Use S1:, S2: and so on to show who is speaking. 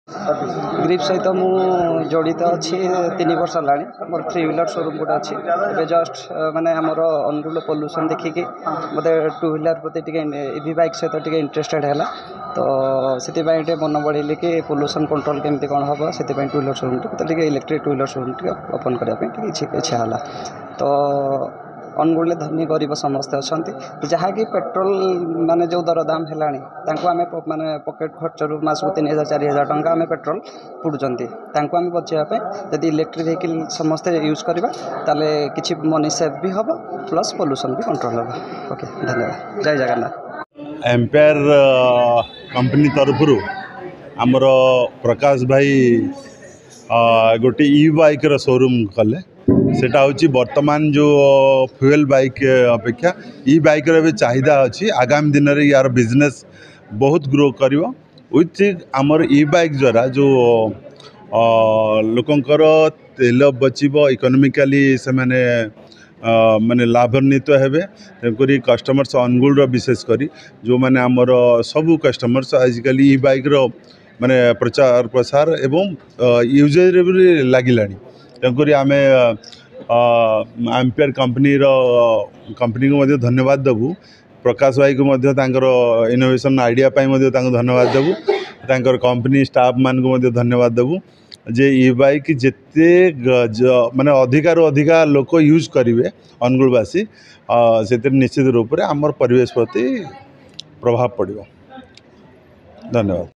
S1: Grip सहित मु जड़ित अच्छी 3 वर्ष है मोर 3 व्हीलर शोरूम गोटे अच्छी ए जस्ट माने आमर अनुगुल पोल्यूशन देखिकी मत 2 व्हीलर प्रति ईवी बाइक सहित इंटरेस्टेड है तो से मन बढ़ेली कि पोल्यूशन कंट्रोल केमती कौन हम से 2 व्हीलर शोरूम टे इलेक्ट्रिक 2 व्हीलर शोरूम ओपन करने इच्छा है तो अनुगुल धनी गरीब समस्ते अच्छा जहाँकि पेट्रोल माने जो दर दाम है आम माने पकेट खर्च मासक 3000 4000 टंका आम पेट्रोल पुड़ुंट आम बचाई जब इलेक्ट्रिक व्हीकल समस्ते यूज करवा ताले किसी मनी सेव भी हम प्लस पोल्यूशन भी कंट्रोल हम। ओके धन्यवाद। जय जगन्नाथ।
S2: एम्पायर कंपनी तरफ आमर प्रकाश भाई गोटे ई बाइक शोरूम कले सेटा हूँ वर्तमान जो फ्यूएल बाइक अपेक्षा ई बाइक चाहिदा अच्छी आगामी दिन में यार बिजनेस बहुत ग्रो कर विथ आमर ई बाइक द्वारा जो लोकंकर तेल बचब इकोनॉमिकली से माने माने लाभान्वित हेबे तेणुक कस्टमर्स अनुगुल विशेषकर जो मैंने आमर सबू कस्टमर्स आजिकल ई बाइक माने प्रचार प्रसार एवं यूजेज भी लगिला तेणुक आम एम्पायर कंपनी को धन्यवाद देवु प्रकाश भाई को इनोवेशन आइडिया धन्यवाद देवु कंपनी स्टाफ मान को धन्यवाद देवु जे ई बाइक जिते माने अधिकार अधिका लोक यूज करेंगे अनुगुलवासी से निश्चित रूप से आमर परिवेश प्रति प्रभाव पड़ो। धन्यवाद।